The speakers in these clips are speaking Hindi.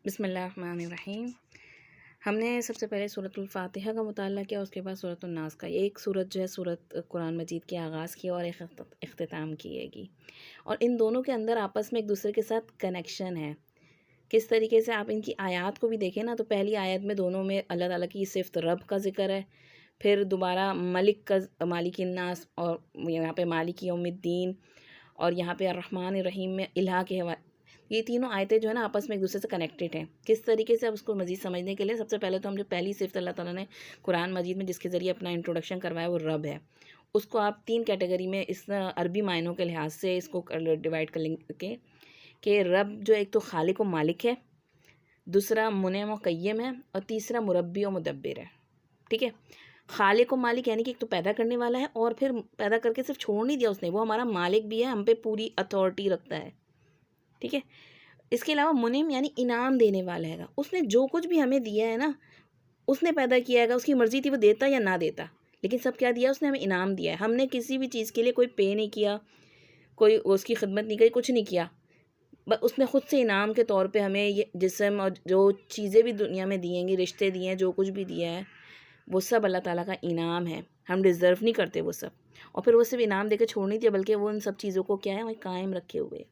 बिस्मिल्लाहिर्रहमानिर्रहीम। हमने सबसे पहले सूरतुल फ़ातिहा का मुताला किया, उसके बाद सूरतुन नास का। एक सूरत जो है सूरत कुरान मजीद के आगाज़ की और एक इख्तिताम किएगी, और इन दोनों के अंदर आपस में एक दूसरे के साथ कनेक्शन है। किस तरीके से आप इनकी आयत को भी देखें ना, तो पहली आयत में दोनों में अल्लाह ताला की सिफ़त रब का ज़िक्र है, फिर दोबारा मलिक का मालिकिन नास, और यहाँ पे मालिक यौमिद्दीन, और यहाँ पे अर्रहमान रहीम में इलाह के हवा। ये तीनों आयतें जो है ना आपस में एक दूसरे से कनेक्टेड हैं। किस तरीके से, अब उसको मज़ीद समझने के लिए सबसे पहले तो हम जो पहली सिफ़त अल्लाह ताला ने कुरान मजीद में जिसके ज़रिए अपना इंट्रोडक्शन करवाया वो रब है। उसको आप तीन कैटेगरी में इस अरबी मायनों के लिहाज से इसको डिवाइड कर लेंगे कि रब जो एक तो खालिक व मालिक है, दूसरा मुनइम व क़य्यम है, और तीसरा मुरब्बी व मुदब्बिर है। ठीक है, खालिक व मालिक यानी कि एक तो पैदा करने वाला है, और फिर पैदा करके सिर्फ छोड़ नहीं दिया उसने, वो हमारा मालिक भी है, हम पे पूरी अथॉरिटी रखता है। ठीक है, इसके अलावा मुनिम यानी इनाम देने वाला हैगा। उसने जो कुछ भी हमें दिया है ना, उसने पैदा किया हैगा, उसकी मर्ज़ी थी वो देता या ना देता, लेकिन सब क्या दिया उसने, हमें इनाम दिया है। हमने किसी भी चीज़ के लिए कोई पे नहीं किया, कोई उसकी खिदमत नहीं करी, कुछ नहीं किया, बस उसने ख़ुद से इनाम के तौर पे हमें ये जिस्म और जो चीज़ें भी दुनिया में दी हैं, रिश्ते दिए हैं, जो कुछ भी दिया है वो सब अल्लाह ताला का इनाम है। हम डिज़र्व नहीं करते वो सब, और फिर वो सिर्फ इनाम देकर छोड़ नहीं दिया, बल्कि वो उन सब चीज़ों को क्या है वही कायम रखे हुए।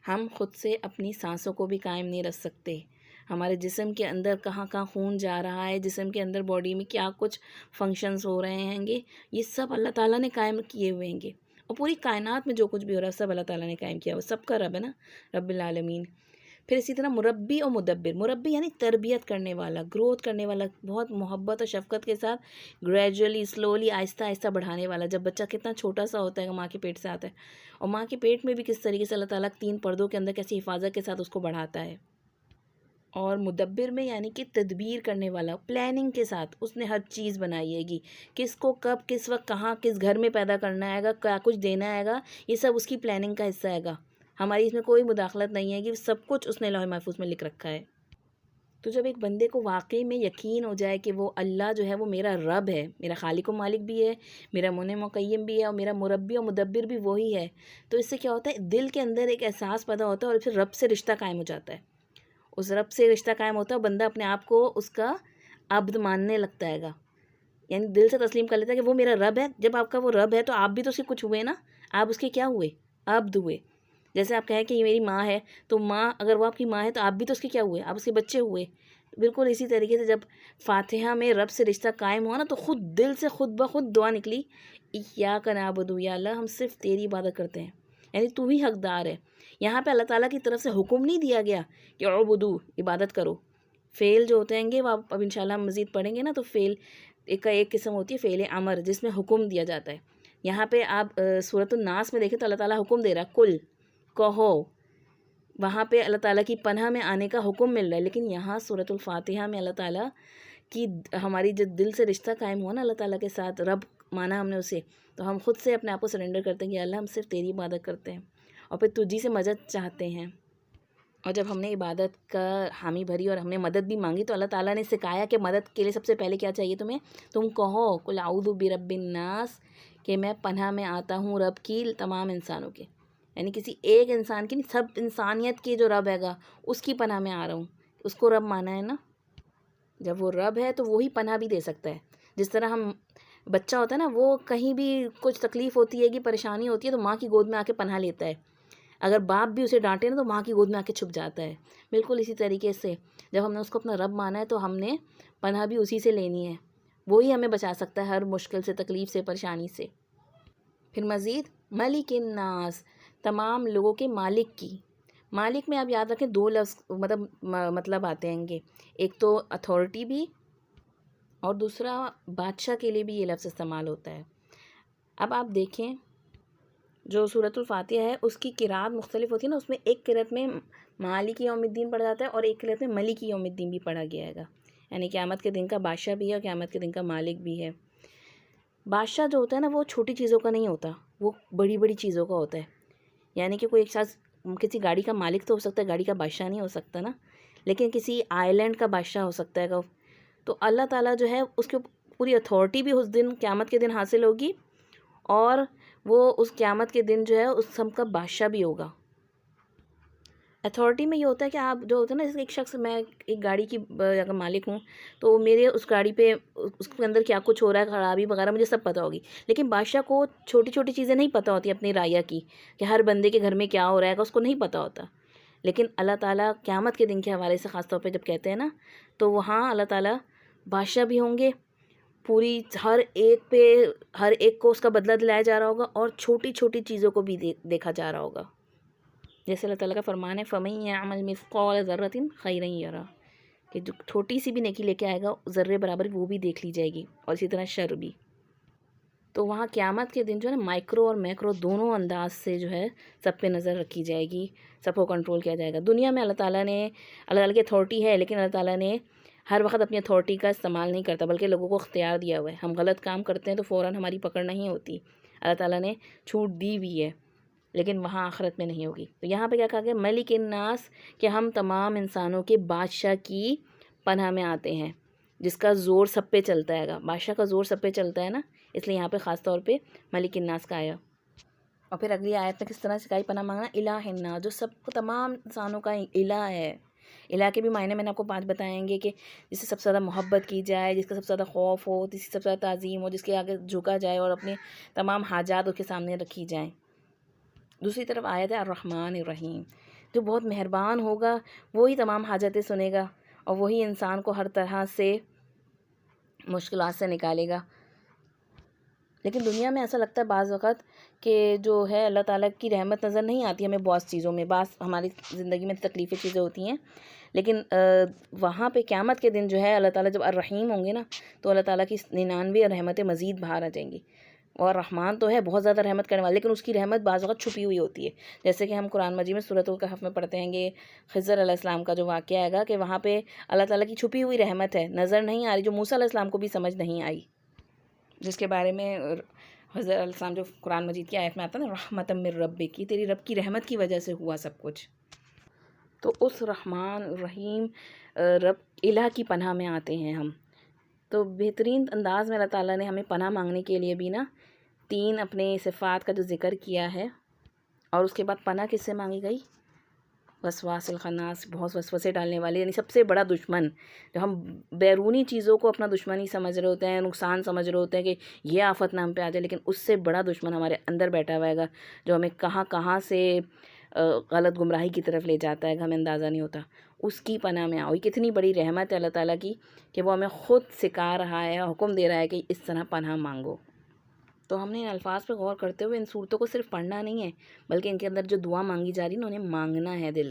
हम ख़ुद से अपनी सांसों को भी कायम नहीं रख सकते। हमारे जिस्म के अंदर कहाँ कहाँ खून जा रहा है, जिस्म के अंदर बॉडी में क्या कुछ फंक्शंस हो रहे हैंगे, ये सब अल्लाह ताला ने कायम किए हुए हैंगे। और पूरी कायनात में जो कुछ भी हो रहा है सब अल्लाह ताला ने कायम किया हुआ, सबका रब है ना, रब्बिल आलमीन। फिर इसी तरह मुरब्बी और मुदब्बिर। मुरब्बी यानी तरबियत करने वाला, ग्रोथ करने वाला, बहुत मोहब्बत और शफ़क़त के साथ ग्रेजुअली स्लोली आहिस्ता आहिस्ता बढ़ाने वाला। जब बच्चा कितना छोटा सा होता है, माँ के पेट से आता है, और माँ के पेट में भी किस तरीके से अल्लाह ताला तीन पर्दों के अंदर कैसी हिफाजत के साथ उसको बढ़ाता है। और मुदब्बिर में यानी कि तदबीर करने वाला, प्लानिंग के साथ उसने हर चीज़ बनाई हैगी, किसको कब किस वक्त कहाँ किस घर में पैदा करना हैगा, क्या कुछ देना हैगा, ये सब उसकी प्लानिंग का हिस्सा हैगा। हमारी इसमें कोई मुदाखलत नहीं है कि सब कुछ उसने लौह महफूज में लिख रखा है। तो जब एक बंदे को वाकई में यकीन हो जाए कि वो अल्लाह जो है वो मेरा रब है, मेरा खालिक व मालिक भी है, मेरा मुनिम व क़य्यम भी है, और मेरा मुरब्बी और मुदब्बिर भी वही है, तो इससे क्या होता है, दिल के अंदर एक एहसास पैदा होता है, और फिर रब से रिश्ता कायम हो जाता है। उस रब से रिश्ता कायम होता है, बंदा अपने आप को उसका अब्द मानने लगता हैगा, यानी दिल से तस्लीम कर लेता है कि वो मेरा रब है। जब आपका वो रब है तो आप भी तो उसके कुछ हुए ना, आप उसके क्या हुए, अब्द हुए। जैसे आप कहें कि ये मेरी माँ है, तो माँ अगर वो आपकी माँ है तो आप भी तो उसके क्या हुए, आप उसके बच्चे हुए। बिल्कुल इसी तरीके से जब फातिहा में रब से रिश्ता कायम हुआ ना, तो ख़ुद दिल से खुद ब खुद दुआ निकली, इय्याका नअबुदु, या अल्लाह हम सिर्फ तेरी इबादत करते हैं, यानी तू ही हकदार है। यहाँ पे अल्लाह ताला की तरफ से हुक्म नहीं दिया गया कि उबुदू, इबादत करो। फ़ेल जो होते हैं वो आप अब इंशाल्लाह मज़ीद पढ़ेंगे ना, तो फ़ेल एक का एक किस्म होती है फ़ेल अमर, जिसमें हुक्म दिया जाता है। यहाँ पे आप सूरतुन नास में देखें तो अल्लाह ताला हुक्म दे रहा है, कुल कहो, वहाँ पे अल्लाह ताला की पनाह में आने का हुक्म मिल रहा है। लेकिन यहाँ सूरतुल फ़ातिहा में अल्लाह ताला की हमारी जो दिल से रिश्ता कायम हुआ ना अल्लाह ताला के साथ, रब माना हमने उसे, तो हम खुद से अपने आप को सरेंडर करते हैं कि अल्लाह हम सिर्फ तेरी इबादत करते हैं, और फिर तुझी से मदद चाहते हैं। और जब हमने इबादत का हामी भरी और हमने मदद भी मांगी, तो अल्लाह ताला ने सिखाया कि मदद के लिए सबसे पहले क्या चाहिए तुम्हें, तुम कहो कुल आऊदु बिरब्बिन नास, कि मैं पनाह में आता हूँ रब की तमाम इंसानों के, यानी किसी एक इंसान की नहीं, सब इंसानियत की जो रब हैगा उसकी पनाह में आ रहा हूँ। उसको रब माना है ना, जब वो रब है तो वही पनाह भी दे सकता है। जिस तरह हम बच्चा होता है ना, वो कहीं भी कुछ तकलीफ़ होती है कि परेशानी होती है तो माँ की गोद में आके पनाह लेता है। अगर बाप भी उसे डांटे ना तो माँ की गोद में आके छुप जाता है। बिल्कुल इसी तरीके से जब हमने उसको अपना रब माना है तो हमने पनाह भी उसी से लेनी है, वो ही हमें बचा सकता है हर मुश्किल से, तकलीफ़ से, परेशानी से। फिर मज़ीद मलिकिन नास, तमाम लोगों के मालिक की। मालिक में आप याद रखें दो लफ्ज़ मतलब आते हैंगे, एक तो अथॉरिटी भी, और दूसरा बादशाह के लिए भी ये लफ्ज़ इस्तेमाल होता है। अब आप देखें जो सूरतुल फ़ातिहा है उसकी किरात मुख्तलिफ होती है ना, उसमें एक किरत में मालिक यौमिद्दीन पढ़ा जाता है, और एक किरत में मलिक यौमिद्दीन भी पढ़ा गया हैगा, यानी क़यामत के दिन का बादशाह भी है और क़यामत के दिन का मालिक भी है। बादशाह जो होता है ना वो छोटी चीज़ों का नहीं होता, वो बड़ी बड़ी चीज़ों का होता है। यानी कि कोई एक साथ किसी गाड़ी का मालिक तो हो सकता है, गाड़ी का बादशाह नहीं हो सकता ना, लेकिन किसी आइलैंड का बादशाह हो सकता है। तो अल्लाह ताला जो है उसके पूरी अथॉरिटी भी उस दिन क़यामत के दिन हासिल होगी, और वो उस क़यामत के दिन जो है उस सब का बादशाह भी होगा। अथॉरिटी में ये होता है कि आप जो होता है ना, जैसे एक शख्स, मैं एक गाड़ी की अगर मालिक हूँ, तो मेरे उस गाड़ी पे उसके अंदर क्या कुछ हो रहा है, खराबी वगैरह मुझे सब पता होगी। लेकिन बादशाह को छोटी छोटी चीज़ें नहीं पता होती अपनी राया की, कि हर बंदे के घर में क्या हो रहा है, उसको नहीं पता होता। लेकिन अल्लाह ताला क़यामत के दिन के हवाले से ख़ास तौर पे जब कहते हैं ना, तो वहाँ अल्लाह ताला बादशाह भी होंगे, पूरी हर एक को उसका बदला दिलाया जा रहा होगा, और छोटी छोटी चीज़ों को भी देखा जा रहा होगा। जैसे अल्लाह ताला का फरमान है, फ़मन यअमल मिस्क़ाल ज़र्रतिन खैरन यरा, कि जो छोटी सी भी नेकी लेके आएगा ज़र्रे बराबर, वो भी देख ली जाएगी, और इसी तरह शर भी। तो वहाँ क़यामत के दिन जो है ना, माइक्रो और मैक्रो दोनों अंदाज से जो है सब पे नज़र रखी जाएगी, सबको कंट्रोल किया जाएगा। दुनिया में अल्लाह ताला की अथॉरिटी है, लेकिन अल्लाह ताला ने हर वक्त अपनी अथॉरिटी का इस्तेमाल नहीं करता, बल्कि लोगों को इख्तियार दिया हुआ है। हम गलत काम करते हैं तो फ़ौरन हमारी पकड़ नहीं होती, अल्लाह ताला ने छूट दी भी है, लेकिन वहाँ आखिरत में नहीं होगी। तो यहाँ पे क्या कहा गया, मलिक नास, कि हम तमाम इंसानों के बादशाह की पनाह में आते हैं, जिसका ज़ोर सब पे चलता है। बादशाह का ज़ोर सब पे चलता है ना, इसलिए यहाँ पे ख़ास तौर पे मलिक नास का आया। और फिर अगली आयत में किस तरह सिखाई पनाह मांगना, इलाहिन्ना, जो सब तमाम इंसानों का इला है। इला के भी मायने मैंने आपको 5 बताएंगे, कि जिससे सबसे ज़्यादा मोहब्बत की जाए, जिसका सबसे ज़्यादा खौफ हो, जिसकी सबसे ज़्यादा ताज़ीम हो, जिसके आगे झुका जाए और अपने तमाम हाजात उसके सामने रखी जाएँ। दूसरी तरफ आयत है अर्रहमान अर्रहीम, जो बहुत मेहरबान होगा वही तमाम हाजतें सुनेगा, और वही इंसान को हर तरह से मुश्किलात से निकालेगा। लेकिन दुनिया में ऐसा लगता है बाज़ वक़्त कि जो है अल्लाह ताला की रहमत नज़र नहीं आती हमें बहुत चीज़ों में, हमारी ज़िंदगी में तकलीफ़ी चीज़ें होती हैं। लेकिन वहाँ पे क़यामत के दिन जो है अल्लाह ताला जब अर्रहीम होंगे ना, तो अल्लाह ताला की 99 रहमतें मज़ीद बाहर आ जाएंगी। और रहमान तो है, बहुत ज़्यादा रहमत करने वाला, लेकिन उसकी रहमत बाज़ वक़्त छुपी हुई होती है। जैसे कि हम कुरान मजीद में सूरह अल कहफ़ में पढ़ते हैं कि ख़िज़र अलैहिस्सलाम का जो वाक़या आएगा, कि वहाँ पे अल्लाह ताला की छुपी हुई रहमत है, नज़र नहीं आ रही, जो मूसा अलैहिस्सलाम को भी समझ नहीं आई, जिसके बारे में ख़िज़र अलैहिस्सलाम, जो कुरान मजीद की आयत में आता है ना, रहमतम मिर रब्बिक, की तेरी रब की रहमत की वजह से हुआ सब कुछ। तो उस रहमान रहीम रब इलाह की पनाह में आते हैं हम। तो बेहतरीन अंदाज़ में अल्लाह ताला ने हमें पनाह मांगने के लिए भी ना 3 अपने सिफ़ात का जो ज़िक्र किया है, और उसके बाद पनाह किससे मांगी गई, वसवासिल खन्नास, बहुत वसवसे डालने वाले, यानी सबसे बड़ा दुश्मन। जो हम बैरूनी चीज़ों को अपना दुश्मन ही समझ रहे होते हैं, नुकसान समझ रहे होते हैं कि ये आफ़त ना हम पे आ जाए, लेकिन उससे बड़ा दुश्मन हमारे अंदर बैठा हुआ है, जो हमें कहाँ कहाँ से गलत गुमराही की तरफ ले जाता है, हमें अंदाज़ा नहीं होता। उसकी पनाह में आओ। ये कितनी बड़ी रहमत है अल्लाह ताला की, कि वो हमें ख़ुद सिखा रहा है, हुक्म दे रहा है कि इस तरह पनाह मांगो। तो हमने इन अल्फाज पर गौर करते हुए इन सूरतों को सिर्फ पढ़ना नहीं है, बल्कि इनके अंदर जो दुआ मांगी जा रही है ना, उन्हें मांगना है दिल